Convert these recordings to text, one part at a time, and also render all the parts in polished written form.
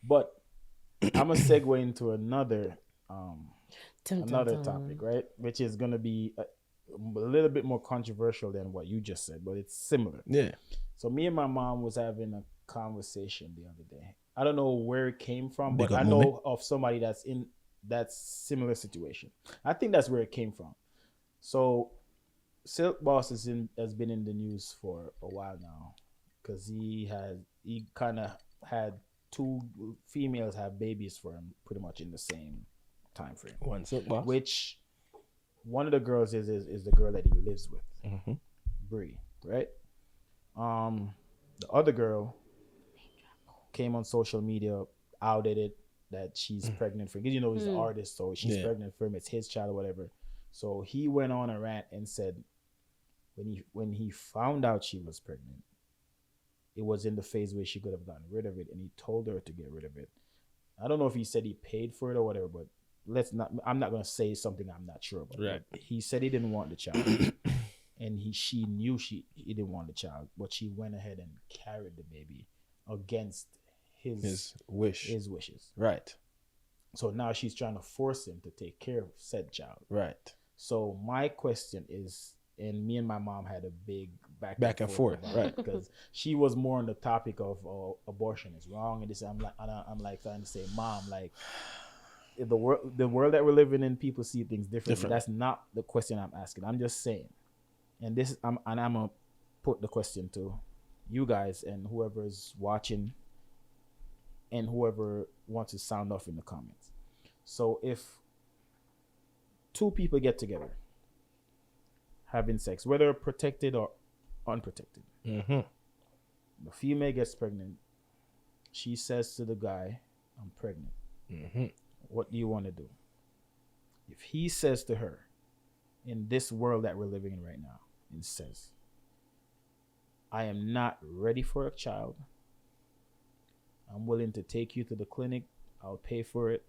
But I'm gonna segue into Dun, dun, another dun. topic, right? Which is gonna be a little bit more controversial than what you just said, but it's similar. Yeah. So me and my mom was having a conversation the other day. I don't know where it came from, Big but up I moment. know of somebody that's in that similar situation. I think that's where it came from. So Silk Boss has been in the news for a while now because he kind of had two females have babies for him pretty much in the same time frame. One silk boss. Which one of the girls is the girl that he lives with, Mm-hmm. Bree, right? The other girl came on social media, outed it that she's pregnant for. Because you know he's an artist, so she's pregnant for him. It's his child or whatever. So he went on a rant and said when he found out she was pregnant, it was in the phase where she could have gotten rid of it, and he told her to get rid of it. I don't know if he said he paid for it or whatever, but I'm not gonna say something I'm not sure about. Right. He said he didn't want the child. And she knew he didn't want the child, but she went ahead and carried the baby against his wishes. Right. So now she's trying to force him to take care of said child. Right. So my question is, and me and my mom had a big Back and forth. Right. Because she was more on the topic of abortion is wrong, and this I'm like trying to say, Mom, like the world that we're living in, people see things differently. That's not the question I'm asking. I'm just saying, and I'm gonna put the question to you guys and whoever's watching and whoever wants to sound off in the comments. So if two people get together having sex, whether protected or unprotected, Mm-hmm. the female gets pregnant, she says to the guy, I'm pregnant. Mm-hmm. What do you want to do? If he says to her, in this world that we're living in right now, and says, I am not ready for a child, I'm willing to take you to the clinic, I'll pay for it,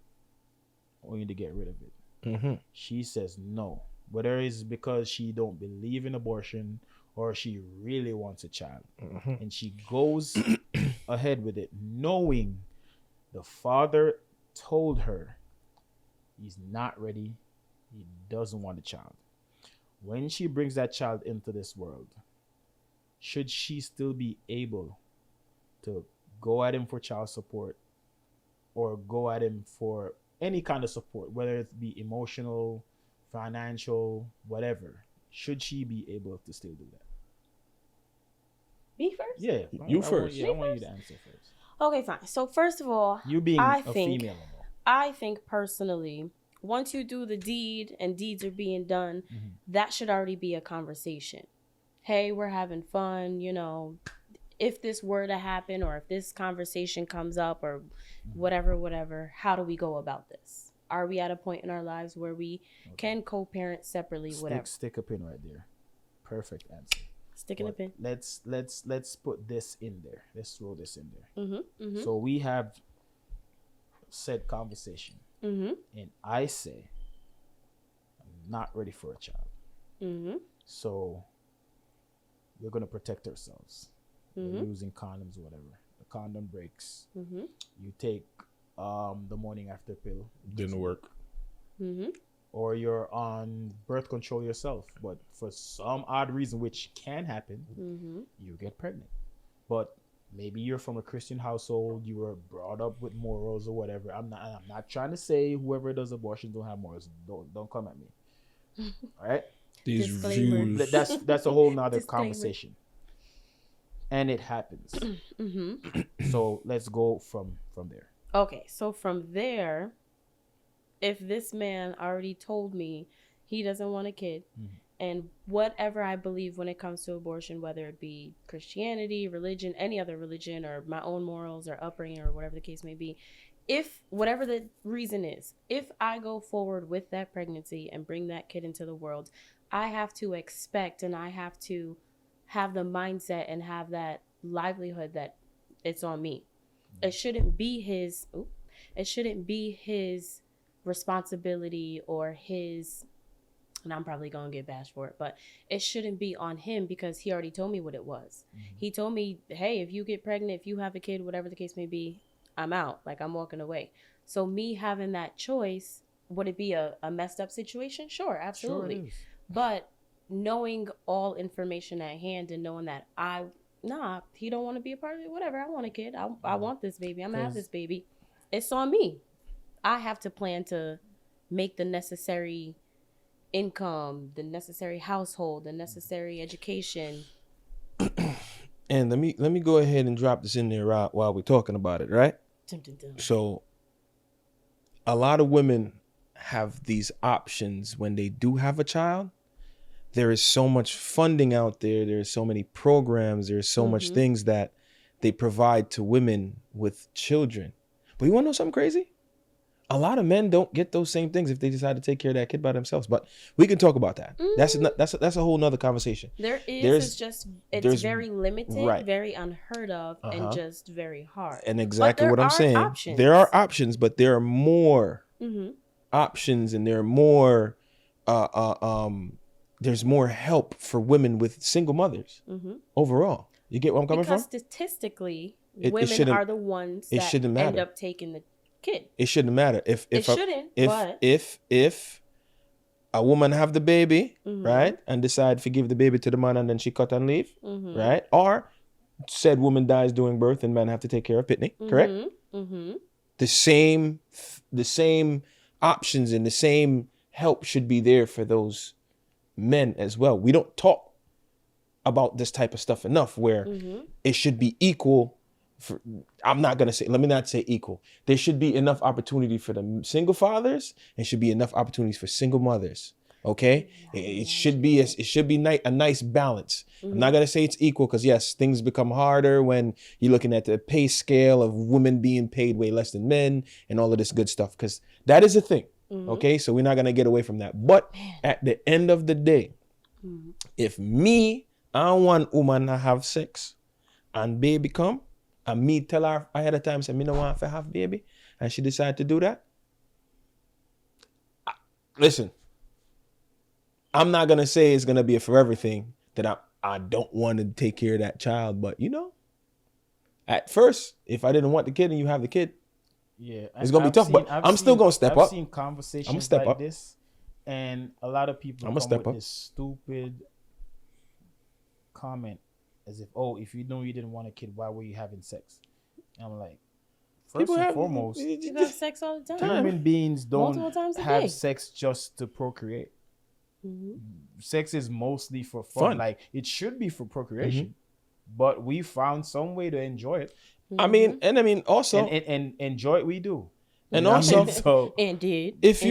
I want you to get rid of it. Mm-hmm. She says no, whether it's because she don't believe in abortion or she really wants a child. Mm-hmm. And she goes ahead with it, knowing the father told her he's not ready, he doesn't want a child. When she brings that child into this world, should she still be able to go at him for child support or go at him for any kind of support, whether it be emotional, financial, whatever? Should she be able to still do that? Me first? Yeah, You first. I want you to answer first. Okay, fine. So first of all, You being I a think, female. I think personally, once you do the deed and deeds are being done, that should already be a conversation. Hey, we're having fun, you know, if this were to happen or if this conversation comes up or whatever, how do we go about this? Are we at a point in our lives where we can co-parent separately, whatever? Stick a pin right there. Perfect answer. Sticking a pin. Let's put this in there. Let's throw this in there. Mm-hmm. So we have said conversation, Mm-hmm. and I say I'm not ready for a child. Mm-hmm. So we're gonna protect ourselves. Mm-hmm. We're using condoms, or whatever. The condom breaks. Mm-hmm. You take the morning after pill. Didn't work. Mm-hmm. Or you're on birth control yourself, but for some odd reason, which can happen, Mm-hmm. you get pregnant. But maybe you're from a Christian household, you were brought up with morals or whatever. I'm not trying to say whoever does abortion don't have morals. Don't come at me. All right? These Disclaimer. views. That's a whole nother Disclaimer. conversation. And it happens. Mm-hmm. So let's go from there. Okay, so from there, if this man already told me he doesn't want a kid, and whatever I believe when it comes to abortion, whether it be Christianity, religion, any other religion, or my own morals or upbringing or whatever the case may be, if whatever the reason is, if I go forward with that pregnancy and bring that kid into the world, I have to expect and I have to have the mindset and have that livelihood that it's on me. It shouldn't be his responsibility or his, and I'm probably gonna get bashed for it, but it shouldn't be on him because he already told me what it was. He told me, hey, if you get pregnant, if you have a kid, whatever the case may be, I'm out. Like, I'm walking away. So me having that choice, would it be a messed up situation? Sure, absolutely. Sure it is. But knowing all information at hand and knowing that he don't want to be a part of it. Whatever, I want a kid. I want this baby. I'm gonna have this baby. It's on me. I have to plan to make the necessary income, the necessary household, the necessary education. And let me go ahead and drop this in there while we're talking about it, right? Dun, dun, dun. So a lot of women have these options when they do have a child. There is so much funding out there. There's so many programs. There's so much things that they provide to women with children. But you want to know something crazy? A lot of men don't get those same things if they decide to take care of that kid by themselves. But we can talk about that. That's a whole nother conversation. It's very limited, right. very unheard of, and just very hard. And exactly what I'm saying. Options. There are options, but there are more options, and there are more. There's more help for women with single mothers overall. You get where I'm coming from? Because statistically, women are the ones that end up taking the kid. It shouldn't matter if a woman have the baby, right, and decide to give the baby to the man, and then she cut and leave, right, or said woman dies during birth and man have to take care of Pitney, correct? The same options and the same help should be there for those men as well. We don't talk about this type of stuff enough, where it should be equal. Let me not say equal. There should be enough opportunity for the single fathers, and should be enough opportunities for single mothers. Okay, it should be a nice balance. I'm not gonna say it's equal, because yes, things become harder when you're looking at the pay scale of women being paid way less than men and all of this good stuff, because that is a thing. Okay, so we're not gonna get away from that. But at the end of the day, if I want woman to have sex and baby come, and me tell her ahead of time, say me no want to have baby, and she decide to do that, listen, I'm not gonna say it's gonna be a forever thing that I don't want to take care of that child, but at first, if I didn't want the kid and you have the kid, it's gonna be tough. But I'm still gonna step up. I've seen conversations like this, and a lot of people come with this stupid comment as if, if you know you didn't want a kid, why were you having sex? And I'm like, first and foremost, you have sex all the time. Human beings don't have sex just to procreate. Sex is mostly for fun. Like, it should be for procreation, but we found some way to enjoy it. I mean, also, and enjoy it we do. And also, if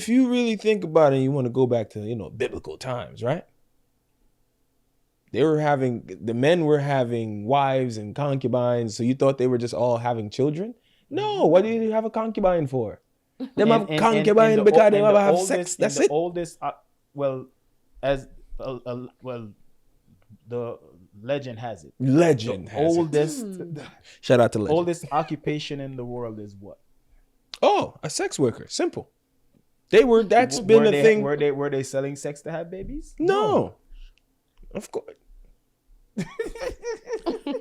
you really think about it, and you want to go back to biblical times, right? The men were having wives and concubines, so you thought they were just all having children? No, what do you have a concubine for? Them have concubine because they have sex. That's it. Oldest, the legend has it. Shout out to legend. Oldest occupation in the world is what? Oh, a sex worker. Simple. That's been a thing. Were they selling sex to have babies? No. Of course.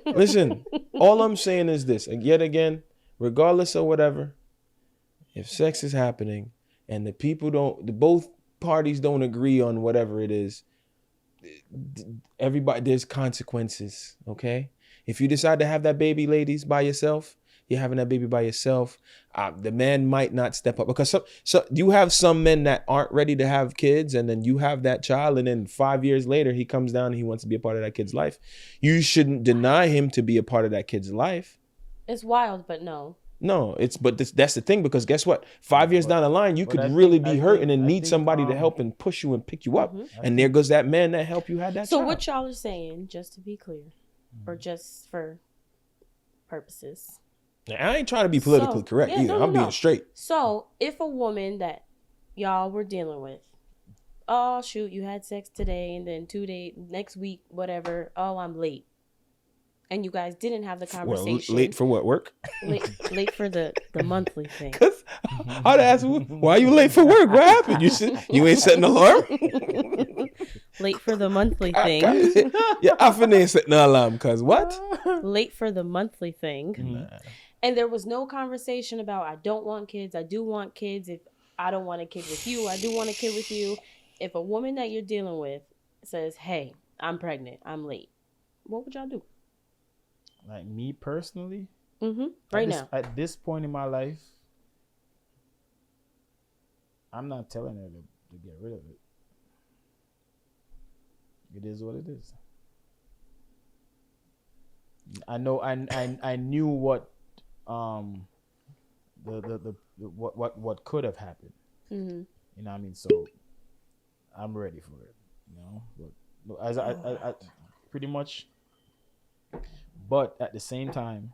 Listen, all I'm saying is this, and yet again, regardless of whatever, if sex is happening and both parties don't agree on whatever it is, there's consequences, okay? If you decide to have that baby, ladies, by yourself, you're having that baby by yourself, the man might not step up, because so you have some men that aren't ready to have kids, and then you have that child, and then 5 years later he comes down and he wants to be a part of that kid's life. You shouldn't deny him to be a part of that kid's life. It's wild, but no. That's the thing, because guess what? 5 years down the line, you could really be hurting and need somebody to help and push you and pick you up. And there goes that man that helped you have that child. So what y'all are saying, just to be clear, or just for purposes. Now, I ain't trying to be politically correct either. I'm being straight. So if a woman that y'all were dealing with, oh shoot, you had sex today, and then 2 days, next week, whatever, I'm late. And you guys didn't have the conversation. Well, late for what, work? Late for the monthly thing. Because I'd ask, why are you late for work? What happened? You ain't setting an alarm? Late for the monthly thing. Yeah, I finna ain't setting an alarm, because what? Late for the monthly thing. Nah. And there was no conversation about, I don't want kids, I do want kids. If I don't want a kid with you, I do want a kid with you. If a woman that you're dealing with says, hey, I'm pregnant, I'm late, what would y'all do? Like me personally, right now. At this point in my life, I'm not telling her to get rid of it. It is what it is. I know. I knew what what could have happened. You know what I mean? So I'm ready for it. You know, but as I pretty much. But at the same time,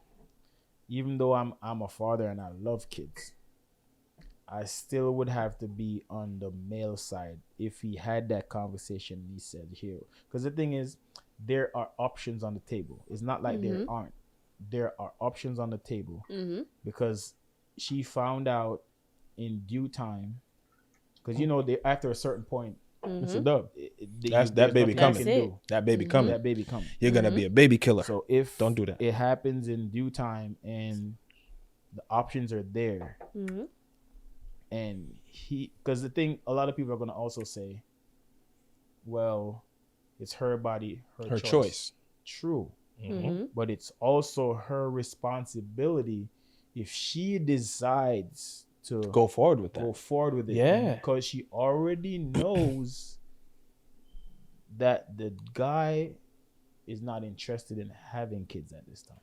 even though I'm a father and I love kids, I still would have to be on the male side if he had that conversation and he said here. Because the thing is, there are options on the table. It's not like there aren't. There are options on the table because she found out in due time. Because, you know, after a certain point, it's a dub. That baby coming. That baby coming. That baby coming. You're gonna be a baby killer. So if don't do that, it happens in due time and the options are there, and because the thing, a lot of people are gonna also say, well, it's her body, her choice. True, but it's also her responsibility if she decides to go forward with it. Yeah, because she already knows that the guy is not interested in having kids at this time.